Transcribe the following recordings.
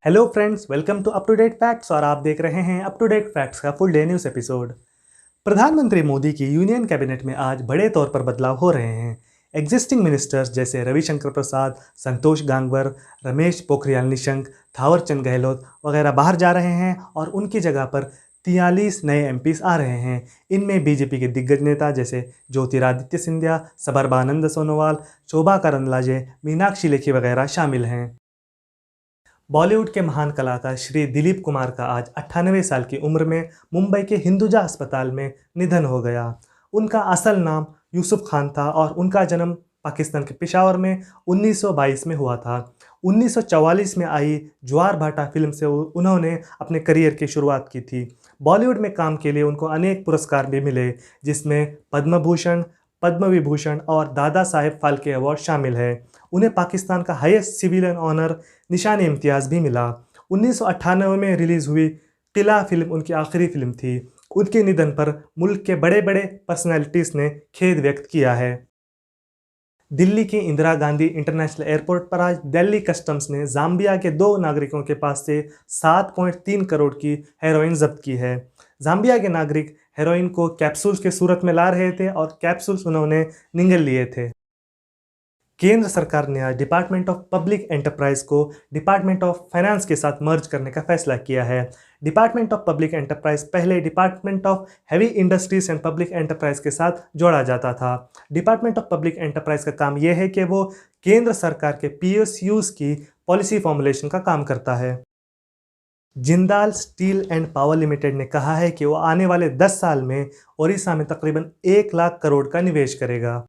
Hello friends, welcome to up to date facts और आप देख रहे हैं अप टू डेट फैक्ट्स का फुल डे न्यूज़ एपिसोड। प्रधानमंत्री मोदी की यूनियन कैबिनेट में आज बड़े तौर पर बदलाव हो रहे हैं। एग्जिस्टिंग मिनिस्टर्स जैसे रविशंकर प्रसाद, संतोष गांगवार, रमेश पोखरियाल निशंक, थावरचंद गहलोत वगैरह बाहर जा रहे हैं और उनकी जगह पर 43 नए एमपीज आ रहे हैं। इनमें बीजेपी के दिग्गज नेता जैसे ज्योतिरादित्य सिंधिया, सर्बानंद सोनोवाल, शोभा करंदलाजे, मीनाक्षी लेखी वगैरह शामिल हैं। बॉलीवुड के महान कलाकार श्री दिलीप कुमार का आज 98 साल की उम्र में मुंबई के हिंदुजा अस्पताल में निधन हो गया। उनका असल नाम यूसुफ खान था और उनका जन्म पाकिस्तान के पेशावर में 1922 में हुआ था। 1944 में आई ज्वार भाटा फिल्म से उन्होंने अपने करियर की शुरुआत की थी। बॉलीवुड में काम के लिए उनको अनेक पुरस्कार भी मिले, जिसमें पद्म भूषण, पद्म विभूषण और दादा साहेब फाल्के अवार्ड शामिल है। उन्हें पाकिस्तान का हाईएस्ट सिविलियन ऑनर निशान इम्तियाज़ भी मिला। 1998 में रिलीज़ हुई किला फिल्म उनकी आखिरी फिल्म थी। उनके निधन पर मुल्क के बड़े बड़े पर्सनैलिटीज़ ने खेद व्यक्त किया है। दिल्ली के इंदिरा गांधी इंटरनेशनल एयरपोर्ट पर आज दिल्ली कस्टम्स ने जाम्बिया के 2 नागरिकों के पास से 7.3 करोड़ की हेरोइन जब्त की है। जाम्बिया के नागरिक हेरोइन को कैप्सूल्स के सूरत में ला रहे थे और कैप्सूल्स उन्होंने निगल लिए थे। केंद्र सरकार ने आज डिपार्टमेंट ऑफ पब्लिक एंटरप्राइज को डिपार्टमेंट ऑफ फाइनेंस के साथ मर्ज करने का फैसला किया है। डिपार्टमेंट ऑफ पब्लिक एंटरप्राइज पहले department of heavy industries and public enterprise के साथ जोड़ा जाता था। डिपार्टमेंट ऑफ पब्लिक एंटरप्राइज का काम यह है कि वो केंद्र सरकार के PSUs की पॉलिसी फॉर्मुलेशन का काम करता है। Jindal steel and power limited ने कहा है कि वो आने वाले 10 साल में ओडिशा में तकरीबन 1 लाख करोड़ का निवेश करेगा।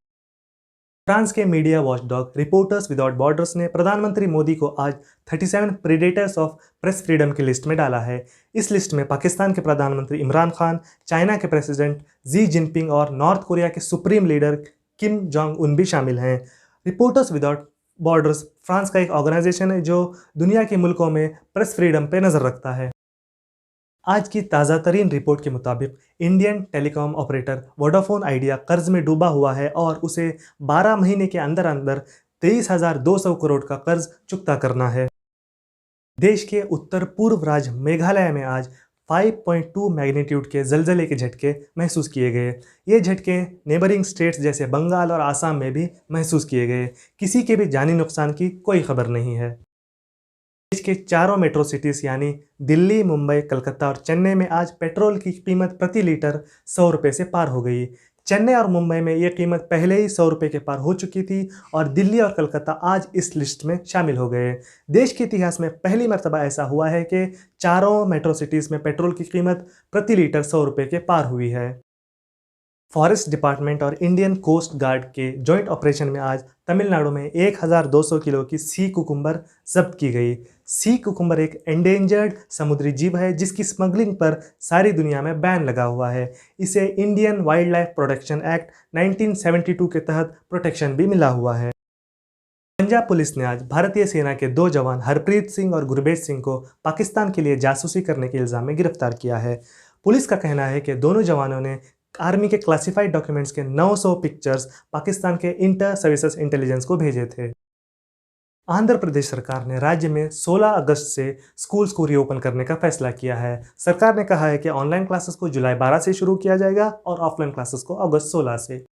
फ्रांस के media watchdog reporters without borders ने प्रधानमंत्री मोदी को आज 37 प्रेडेटर्स ऑफ प्रेस फ्रीडम की लिस्ट में डाला है। इस लिस्ट में पाकिस्तान के प्रधानमंत्री इमरान खान, चाइना के प्रेसिडेंट जी जिनपिंग और नॉर्थ कोरिया के supreme leader Kim Jong Un भी शामिल हैं। रिपोर्टर्स विदाउट बॉर्डर्स फ्रांस का एक ऑर्गेनाइजेशन है जो दुनिया के मुल्कों में प्रेस फ्रीडम पर नज़र रखता है। आज की ताज़ा तरीन रिपोर्ट के मुताबिक Indian telecom operator Vodafone idea कर्ज में डूबा हुआ है और उसे 12 महीने के अंदर अंदर 23,200 करोड़ का कर्ज चुकता करना है। देश के उत्तर पूर्व राज्य मेघालय में आज 5.2 मैग्नीट्यूड के जलजले के झटके महसूस किए गए। ये झटके नेबरिंग स्टेट्स जैसे बंगाल और आसाम में भी महसूस किए गए। किसी के भी जानी नुकसान की कोई खबर नहीं है। देश के चारों मेट्रो सिटीज़ यानी दिल्ली, मुंबई, कलकत्ता और चेन्नई में आज पेट्रोल की कीमत प्रति लीटर 100 रुपये से पार हो गई। चेन्नई और मुंबई में ये कीमत पहले ही 100 रुपये के पार हो चुकी थी और दिल्ली और कलकत्ता आज इस लिस्ट में शामिल हो गए। देश के इतिहास में पहली मर्तबा ऐसा हुआ है कि चारों मेट्रो सिटीज़ में पेट्रोल की कीमत प्रति लीटर 100 रुपये के पार हुई है। फॉरेस्ट डिपार्टमेंट और इंडियन कोस्ट गार्ड के जॉइंट ऑपरेशन में आज तमिलनाडु में 1200 किलो की सी कुकुम्बर जब्त की गई। सी कुकुम्बर एक एंडेंजर्ड समुद्री जीव है जिसकी स्मगलिंग पर सारी दुनिया में बैन लगा हुआ है। इसे Indian wild life protection act 1972 के तहत प्रोटेक्शन भी मिला हुआ है। पंजाब पुलिस ने आज भारतीय सेना के 2 जवान हरप्रीत सिंह और गुरबेज सिंह को पाकिस्तान के लिए जासूसी करने के इल्ज़ाम में गिरफ्तार किया है। पुलिस का कहना है कि दोनों जवानों ने आर्मी के क्लासिफाइड डॉक्यूमेंट्स के 900 पिक्चर्स पाकिस्तान के इंटर सर्विसेज इंटेलिजेंस को भेजे थे। आंध्र प्रदेश सरकार ने राज्य में 16 अगस्त से स्कूल्स को रीओपन करने का फैसला किया है। सरकार ने कहा है कि ऑनलाइन क्लासेस को जुलाई 12 से शुरू किया जाएगा और ऑफलाइन क्लासेस को अगस्त 16 से।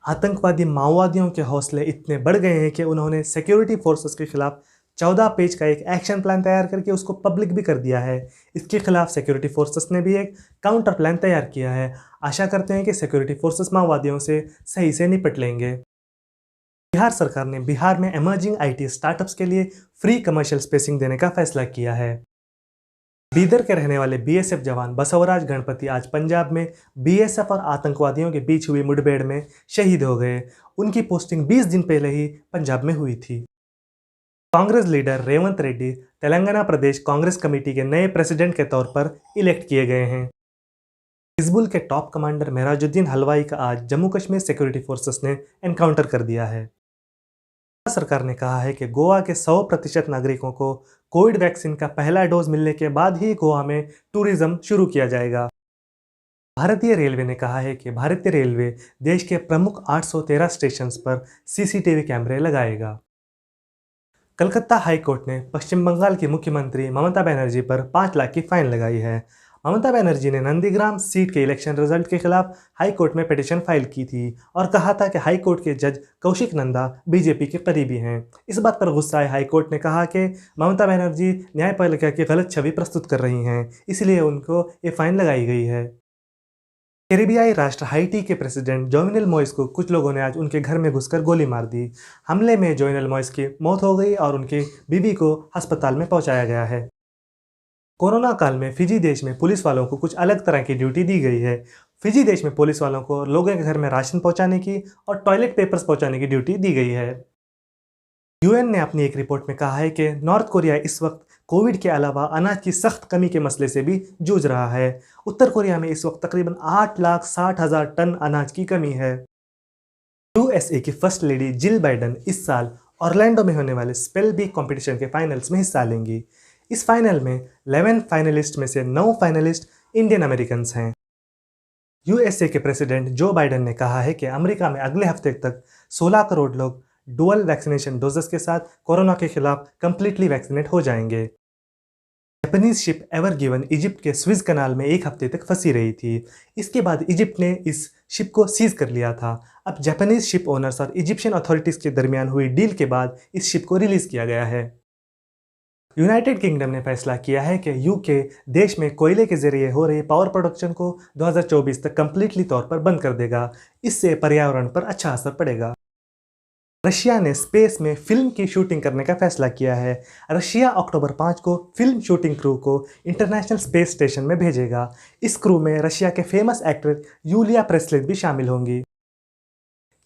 आतंकवादी माओवादियों के हौसले इतने बढ़ गए हैं कि उन्होंने सिक्योरिटी फोर्सेस के खिलाफ 14 पेज का एक एक्शन प्लान तैयार करके उसको पब्लिक भी कर दिया है। इसके खिलाफ सिक्योरिटी फोर्सेस ने भी एक काउंटर प्लान तैयार किया है। आशा करते हैं कि सिक्योरिटी फोर्सेस माओवादियों से सही से निपट लेंगे। बिहार सरकार ने बिहार में इमर्जिंग IT स्टार्टअप्स के लिए फ्री कमर्शियल स्पेसिंग देने का फैसला किया है। बीदर के रहने वाले BSF जवान बसवराज गणपति आज पंजाब में BSF और आतंकवादियों के बीच हुई मुठभेड़ में शहीद हो गए। उनकी पोस्टिंग 20 दिन पहले ही पंजाब में हुई थी। कांग्रेस लीडर रेवंत रेड्डी तेलंगाना प्रदेश कांग्रेस कमेटी के नए प्रेसिडेंट के तौर पर इलेक्ट किए गए हैं। हिजबुल के टॉप कमांडर मेहराजुद्दीन हलवाई का आज जम्मू कश्मीर सिक्योरिटी फोर्सेस ने एनकाउंटर कर दिया है। सरकार ने कहा है कि गोवा के 100% नागरिकों को कोविड वैक्सीन का पहला डोज मिलने के बाद ही गोवा में टूरिज्म शुरू किया जाएगा। भारतीय रेलवे ने कहा है कि भारतीय रेलवे देश के प्रमुख 813 स्टेशंस पर सीसीटीवी कैमरे लगाएगा। कलकत्ता हाई कोर्ट ने पश्चिम बंगाल की मुख्यमंत्री ममता बनर्जी पर 5 लाख की फाइन लगाई है। ममता बनर्जी ने नंदीग्राम सीट के इलेक्शन रिजल्ट के खिलाफ हाई कोर्ट में पिटीशन फाइल की थी और कहा था कि हाई कोर्ट के जज कौशिक नंदा बीजेपी के करीबी हैं। इस बात पर गुस्साए हाई कोर्ट ने कहा कि ममता बनर्जी न्यायपालिका की गलत छवि प्रस्तुत कर रही हैं, इसलिए उनको ये फाइन लगाई गई है। कैरिबियाई राष्ट्र हाइटी के प्रेसिडेंट जोवेनेल मोइस को कुछ लोगों ने आज उनके घर में घुसकर गोली मार दी। हमले में जोवेनेल मोइस की मौत हो गई और उनकी बीवी को अस्पताल में पहुंचाया गया है। कोरोना काल में फिजी देश में पुलिस वालों को कुछ अलग तरह की ड्यूटी दी गई है। फिजी देश में पुलिस वालों को लोगों के घर में राशन पहुंचाने की और टॉयलेट पेपर्स पहुंचाने की ड्यूटी दी गई है। यूएन ने अपनी एक रिपोर्ट में कहा है कि नॉर्थ कोरिया इस वक्त कोविड के अलावा अनाज की सख्त कमी के मसले से भी जूझ रहा है। उत्तर कोरिया में इस वक्त तकरीबन 8,60,000 टन अनाज की कमी है। यूएसए की फर्स्ट लेडी जिल बाइडन इस साल ऑरलैंडो में होने वाले स्पेल बी कंपटीशन के फाइनल्स में हिस्सा लेंगी। इस फाइनल में 11 फाइनलिस्ट में से 9 फाइनलिस्ट इंडियन अमेरिकन हैं। यूएसए के प्रेसिडेंट जो बाइडन ने कहा है कि अमेरिका में अगले हफ्ते तक 16 करोड़ लोग डुअल वैक्सीनेशन डोजेस के साथ कोरोना के खिलाफ कंप्लीटली वैक्सीनेट हो जाएंगे। Japanese ship ever given Egypt के स्विस कनाल में एक हफ्ते तक फंसी रही थी। इसके बाद इजिप्ट ने इस शिप को सीज कर लिया था। अब जापानीज शिप ओनर्स और इजिप्शियन अथॉरिटीज के दरमियान हुई डील के बाद इस शिप को रिलीज किया गया है। यूनाइटेड किंगडम ने फैसला किया है कि यूके देश में कोयले के जरिए हो रही पावर प्रोडक्शन को 2024 तक कंप्लीटली तौर पर बंद कर देगा। इससे पर्यावरण पर अच्छा असर पड़ेगा। रशिया ने स्पेस में फिल्म की शूटिंग करने का फैसला किया है। रशिया अक्टूबर 5 को फिल्म शूटिंग क्रू को इंटरनेशनल स्पेस स्टेशन में भेजेगा। इस क्रू में रशिया के फेमस एक्ट्रेस यूलिया प्रेस्लिन भी शामिल होंगी।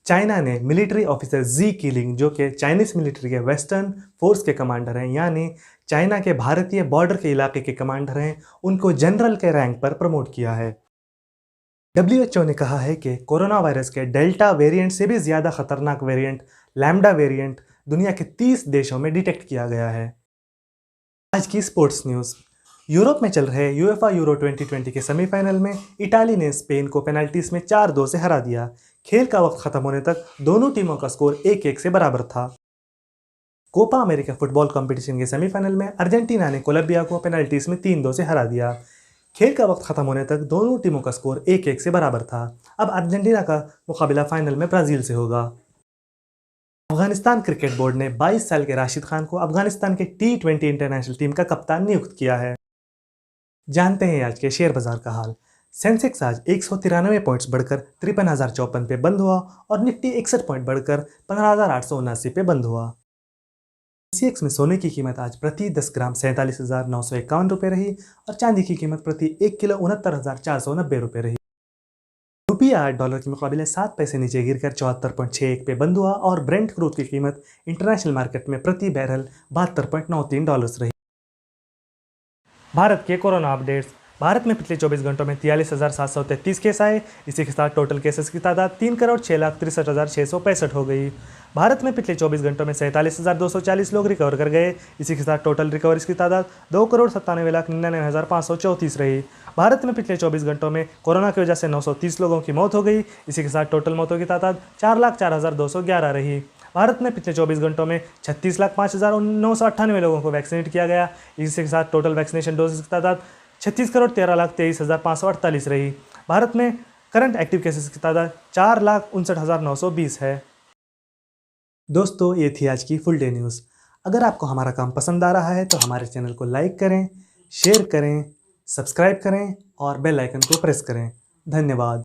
चाइना ने मिलिट्री ऑफिसर जी कीलिंग, जो कि चाइनीज मिलिट्री के वेस्टर्न फोर्स के कमांडर हैं, यानी चाइना के भारतीय बॉर्डर के इलाके के कमांडर हैं, उनको जनरल के रैंक पर प्रमोट किया है। WHO ने कहा है कि कोरोना वायरस के डेल्टा वेरिएंट से भी ज़्यादा खतरनाक वेरिएंट लैम्डा वेरिएंट दुनिया के 30 देशों में डिटेक्ट किया गया है। आज की स्पोर्ट्स न्यूज़। यूरोप में चल रहे यूएफा यूरो 2020 के सेमीफाइनल में इटाली ने स्पेन को पेनल्टीज में 4-2 से हरा दिया। खेल का वक्त खत्म होने तक दोनों टीमों का स्कोर 1-1 से बराबर था। कोपा अमेरिका फुटबॉल कंपटीशन के सेमीफाइनल में अर्जेंटीना ने कोलंबिया को पेनल्टीज में 3-2 से हरा दिया। खेल का वक्त खत्म होने तक दोनों टीमों का स्कोर 1-1 से बराबर था। अब अर्जेंटीना का मुकाबला फाइनल में ब्राजील से होगा। अफगानिस्तान क्रिकेट बोर्ड ने 22 साल के राशिद खान को अफगानिस्तान के T20 इंटरनेशनल टीम का कप्तान नियुक्त किया है। जानते हैं आज के शेयर बाजार का हाल। सेंसेक्स आज 193 पॉइंट्स बढ़कर 53,054 पे बंद हुआ और निफ्टी 61 पॉइंट बढ़कर 15,879 पे बंद हुआ। सेंसेक्स में सोने की कीमत आज प्रति 10 ग्राम 47,951 रुपये रही और चांदी की कीमत प्रति 1 किलो 69,490 रुपये रही। रुपया डॉलर के मुकाबले 7 पैसे नीचे गिरकर 74.61 पे बंद हुआ और ब्रेंट क्रूड की कीमत इंटरनेशनल मार्केट में प्रति बैरल $72.93 रही। भारत के कोरोना अपडेट्स। भारत में पिछले 24 घंटों में 43,733 केस आए। इसी के साथ टोटल केसेस की तादाद 3,06,63,665 हो गई। भारत में पिछले 24 घंटों में 47,240 लोग रिकवर कर गए। इसी के साथ टोटल रिकवरीज की तादाद 2,97,99,534 रही। भारत में पिछले 24 घंटों में कोरोना की वजह से 930 लोगों की मौत हो गई। इसी के साथ टोटल मौतों की तादाद 4,04,211 रही। भारत में पिछले 24 घंटों में 36,05,998 लोगों को वैक्सीनेट किया गया। इसी के साथ टोटल वैक्सीनेशन डोजेस की तादाद 36,13,23,548 रही। भारत में करंट एक्टिव केसेस की तादाद 4,59,920 है। दोस्तों, ये थी आज की फुल डे न्यूज़। अगर आपको हमारा काम पसंद आ रहा है तो हमारे चैनल को लाइक करें, शेयर करें, सब्सक्राइब करें और बेल आइकन को प्रेस करें। धन्यवाद।